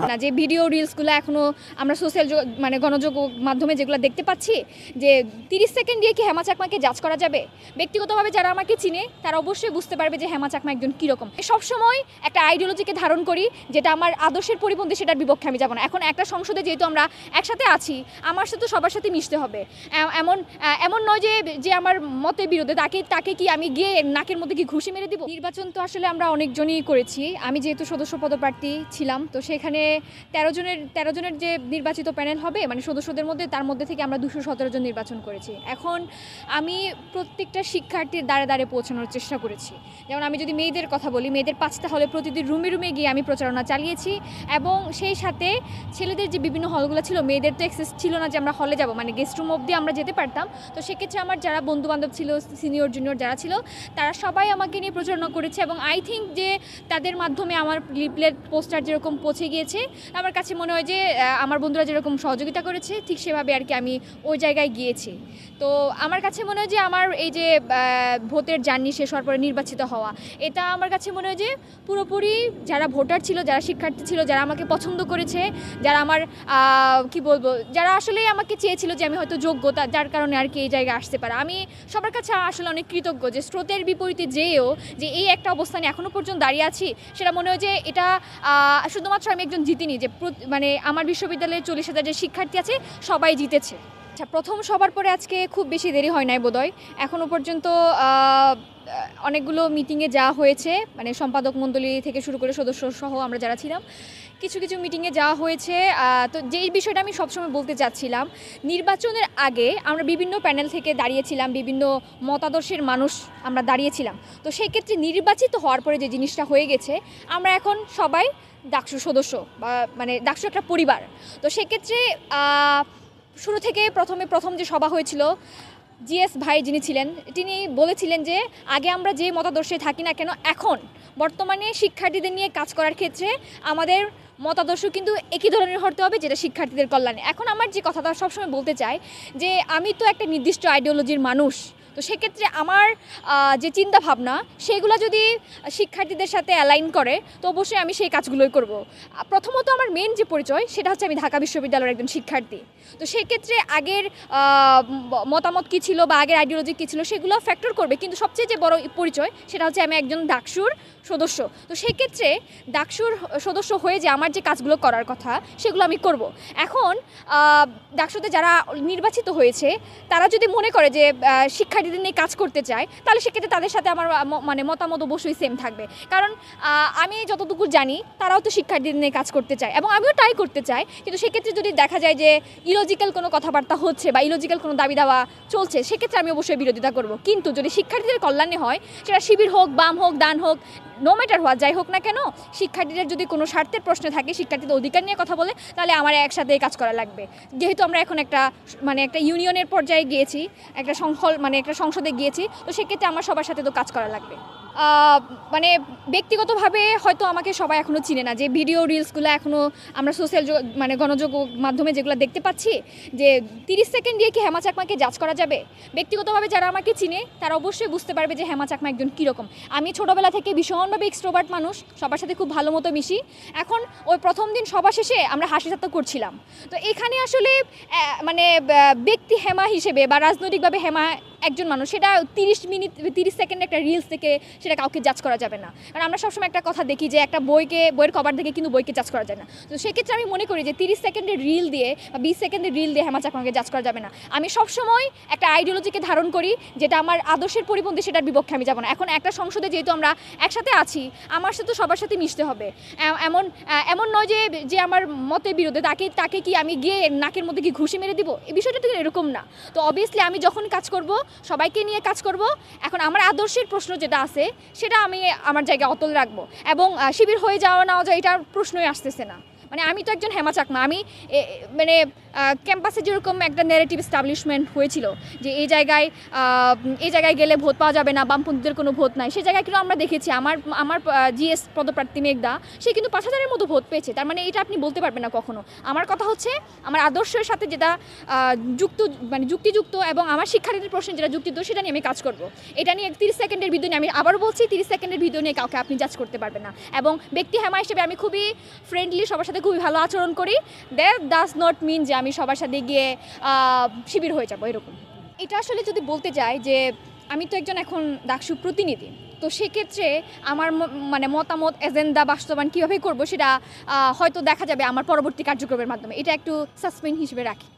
না যে ভিডিও রিলসগুলো এখনো আমরা সোশ্যাল মানে গণযোগ মাধ্যমে যেগুলো দেখতে পাচ্ছি যে 30 সেকেন্ড দিয়ে কি হেমা চাকমাকে জাজ করা যাবে। ব্যক্তিগতভাবে যারা আমাকে চিনে তারা অবশ্যই বুঝতে পারবে যে হেমা চাকমা একজন কীরকম। সবসময় একটা আইডিওলজিকে ধারণ করি যেটা আমার আদর্শের পরিপন্থী, সেটার বিপক্ষে আমি যাব না। এখন একটা সংসদে যেহেতু আমরা একসাথে আছি, আমার সাথে সবার সাথে মিশতে হবে। এমন নয় যে আমার মতের বিরুদ্ধে তাকে কি আমি গিয়ে নাকের মধ্যে কি ঘুষি মেরে দিব। নির্বাচন তো আসলে আমরা অনেকজনই করেছি। আমি যেহেতু সদস্য পদপ্রার্থী ছিলাম, তো সেখানে 13 জনের যে নির্বাচিত প্যানেল হবে মানে সদস্যদের মধ্যে, তার মধ্যে থেকে আমরা 217 জন নির্বাচন করেছি। এখন আমি প্রত্যেকটা শিক্ষার্থীর দ্বারে দ্বারে পৌঁছানোর চেষ্টা করেছি। যেমন আমি যদি মেয়েদের কথা বলি, মেয়েদের 5টা হলে প্রতিদিন রুমে রুমে গিয়ে আমি প্রচারণা চালিয়েছি। এবং সেই সাথে ছেলেদের যে বিভিন্ন হলগুলো ছিল, মেয়েদের তো অ্যাক্সেস ছিল না যে আমরা হলে যাব, মানে গেস্ট রুম অবধি আমরা যেতে পারতাম। তো সেক্ষেত্রে আমার যারা বন্ধুবান্ধব ছিল, সিনিয়র জুনিয়র যারা ছিল, তারা সবাই আমাকে নিয়ে প্রচারণা করেছে। এবং আই থিঙ্ক যে তাদের মাধ্যমে আমার লিফলেট পোস্টার যেরকম পৌঁছে গিয়েছে, আমার কাছে মনে হয় যে আমার বন্ধুরা যেরকম সহযোগিতা করেছে ঠিক সেভাবে আর কি আমি ওই জায়গায় গিয়েছি। তো আমার কাছে মনে হয় যে আমার এই যে ভোটের জার্নি শেষ হওয়ার পরে নির্বাচিত হওয়া, এটা আমার কাছে মনে হয় যে পুরোপুরি যারা ভোটার ছিল, যারা শিক্ষার্থী ছিল, যারা আমাকে পছন্দ করেছে, যারা আমার কি বলবো, যারা আসলে আমাকে চেয়েছিল যে আমি হয়তো যোগ্যতা, যার কারণে আর কি এই জায়গায় আসতে পারে। আমি সবার কাছে আসলে অনেক কৃতজ্ঞ যে স্রোতের বিপরীতে যেও যে এই একটা অবস্থানে এখনও পর্যন্ত দাঁড়িয়ে আছি। সেটা মনে হয় যে এটা শুধুমাত্র আমি একজন জিতিনি, যে মানে আমার বিশ্ববিদ্যালয়ের 40,000 যে শিক্ষার্থী আছে সবাই জিতেছে। আচ্ছা, প্রথম সবার পরে আজকে খুব বেশি দেরি হয় নাই বোধহয়। এখনও পর্যন্ত অনেকগুলো মিটিংয়ে যাওয়া হয়েছে, মানে সম্পাদক মণ্ডলী থেকে শুরু করে সদস্য সহ আমরা যারা ছিলাম কিছু মিটিংয়ে যাওয়া হয়েছে। তো যেই বিষয়টা আমি সবসময় বলতে চাচ্ছিলাম, নির্বাচনের আগে আমরা বিভিন্ন প্যানেল থেকে দাঁড়িয়েছিলাম, বিভিন্ন মতাদর্শের মানুষ আমরা দাঁড়িয়েছিলাম। তো সেই ক্ষেত্রে নির্বাচিত হওয়ার পরে যে জিনিসটা হয়ে গেছে, আমরা এখন সবাই ডাকসু সদস্য, বা মানে ডাকসু একটা পরিবার। তো সেক্ষেত্রে শুরু থেকে প্রথম যে সভা হয়েছিল, জিএস ভাই যিনি ছিলেন তিনি বলেছিলেন যে আগে আমরা যে মতাদর্শে থাকি না কেন, এখন বর্তমানে শিক্ষার্থীদের নিয়ে কাজ করার ক্ষেত্রে আমাদের মতাদর্শ কিন্তু একই ধরনের হতে হবে, যেটা শিক্ষার্থীদের কল্যাণে। এখন আমার যে কথাটা সবসময় বলতে চাই যে আমি তো একটা নির্দিষ্ট আইডিওলজির মানুষ। তো সেক্ষেত্রে আমার যে চিন্তা ভাবনা সেগুলো যদি শিক্ষার্থীদের সাথে অ্যালাইন করে, তো অবশ্যই আমি সেই কাজগুলোই করব। প্রথমত আমার মেন যে পরিচয় সেটা হচ্ছে আমি ঢাকা বিশ্ববিদ্যালয়ের একজন শিক্ষার্থী। তো সেক্ষেত্রে আগের মতামত কী ছিল বা আগের আইডিওলজি কী ছিল সেগুলো ফ্যাক্টর করবে, কিন্তু সবচেয়ে যে বড় পরিচয় সেটা হচ্ছে আমি একজন ডাকসুর সদস্য। তো সেক্ষেত্রে ডাকসুর সদস্য হয়ে যে আমার যে কাজগুলো করার কথা সেগুলো আমি করব। এখন ডাকসুতে যারা নির্বাচিত হয়েছে তারা যদি মনে করে যে শিক্ষার্থীদের নিয়ে কাজ করতে চায়, তাহলে সেক্ষেত্রে তাদের সাথে আমার মানে মতামত অবশ্যই সেম থাকবে। কারণ আমি যতটুকু জানি তারাও তো শিক্ষার্থীদের নিয়ে কাজ করতে চায় এবং আমিও ট্রাই করতে চাই। কিন্তু সেক্ষেত্রে যদি দেখা যায় যে ইলজিক্যাল কোনো কথাবার্তা হচ্ছে বা ইলজিক্যাল কোনো দাবি দাওয়া চলছে, সেক্ষেত্রে আমি অবশ্যই বিরোধিতা করব। কিন্তু যদি শিক্ষার্থীদের কল্যাণে হয়, সেটা শিবির হোক, বাম হোক, ডান হোক, নো ম্যাটার হওয়া যাই হোক না কেন, শিক্ষার্থীদের যদি কোনো স্বার্থের প্রশ্ন থাকে, শিক্ষার্থীদের অধিকার নিয়ে কথা বলে, তাহলে আমার একসাথে কাজ করা লাগবে। যেহেতু আমরা এখন একটা ইউনিয়নের পর্যায়ে গিয়েছি, একটা সংসদে গিয়েছি, তো সেক্ষেত্রে আমার সবার সাথে তো কাজ করা লাগবে। মানে ব্যক্তিগতভাবে হয়তো আমাকে সবাই এখনও চিনে না, যে ভিডিও রিলসগুলো এখনও আমরা সোশ্যাল মানে গণযোগ মাধ্যমে যেগুলো দেখতে পাচ্ছি যে 30 সেকেন্ড দিয়ে কি হেমা চাকমাকে জাজ করা যাবে। ব্যক্তিগতভাবে যারা আমাকে চিনে তারা অবশ্যই বুঝতে পারবে যে হেমা চাকমা একজন কীরকম। আমি ছোটোবেলা থেকে ভীষণভাবে এক্সট্রোভার্ট মানুষ, সবার সাথে খুব ভালো মতো মিশি। এখন ওই প্রথম দিন সভা শেষে আমরা হাসি ঠাট্টা করছিলাম। তো এখানে আসলে মানে ব্যক্তি হেমা হিসেবে বা রাজনৈতিকভাবে হেমা একজন মানুষ, সেটা 30 সেকেন্ড একটা রিলস থেকে সেটা কাউকে জাজ করা যাবে না। কারণ আমরা সবসময় একটা কথা দেখি যে একটা বইয়ের কভার দেখে কিন্তু বইকে জাজ করা যায় না। তো সেক্ষেত্রে আমি মনে করি যে 30 সেকেন্ডের রিল দিয়ে বা 20 সেকেন্ডের রিল দিয়ে হেমা চাকমাকে জাজ করা যাবে না। আমি সবসময় একটা আইডিওলজিকে ধারণ করি যেটা আমার আদর্শের পরিপন্থী, সেটার বিপক্ষে আমি যাব না। এখন একটা সংসদে যেহেতু আমরা একসাথে আছি, আমার সাথে সবার সাথে মিশতে হবে। এমন নয় যে আমার মতের বিরুদ্ধে তাকে কি আমি গিয়ে নাকের মধ্যে কি ঘুষি মেরে দিব, এই বিষয়টা তো এরকম না। তো অবভিয়াসলি আমি যখন কাজ করব সবাইকে নিয়ে কাজ করব। এখন আমার আদর্শের প্রশ্ন যেটা আছে সেটা আমি আমার জায়গায় অটল রাখবো, এবং শিবির হয়ে যাওয়া না যাওয়া এটার প্রশ্নই আসতেছে না। মানে আমি তো একজন হেমা চাকমা, আমি মানে ক্যাম্পাসে যেরকম একটা ন্যারেটিভ এস্টাবলিশমেন্ট হয়েছিল যে এই জায়গায় গেলে ভোট পাওয়া যাবে না, বামপন্থীদের কোনো ভোট নাই, সেই জায়গায় কিন্তু আমরা দেখেছি আমার জিএস পদপ্রার্থী মেঘদা সে কিন্তু 5,000-এর মতো ভোট পেয়েছে। তার মানে এটা আপনি বলতে পারবেন না কখনো। আমার কথা হচ্ছে আমার আদর্শের সাথে যেটা যুক্তিযুক্ত এবং আমার শিক্ষার্থীদের প্রশ্নে যেটা যুক্তিযুক্ত সেটা নিয়ে আমি কাজ করব। এটা নিয়ে 30 সেকেন্ডের ভিডিও নিয়ে আমি আবারও বলছি 30 সেকেন্ডের ভিডিও নিয়ে কাউকে আপনি জাজ করতে পারবেন না। এবং ব্যক্তি হেমা হিসেবে আমি খুবই ফ্রেন্ডলি, সবার সাথে খুবই ভালো আচরণ করি। দ্যাট ডাজ নট মিন যে আমি সবার সাথে গিয়ে শিবির হয়ে যাবো এরকম। এটা আসলে যদি বলতে যাই যে আমি তো একজন এখন ডাকসু প্রতিনিধি, তো সেক্ষেত্রে আমার মতামত এজেন্ডা বাস্তবায়ন কীভাবে করবো সেটা হয়তো দেখা যাবে আমার পরবর্তী কার্যক্রমের মাধ্যমে। এটা একটু সাসপেন্স হিসেবে রাখি।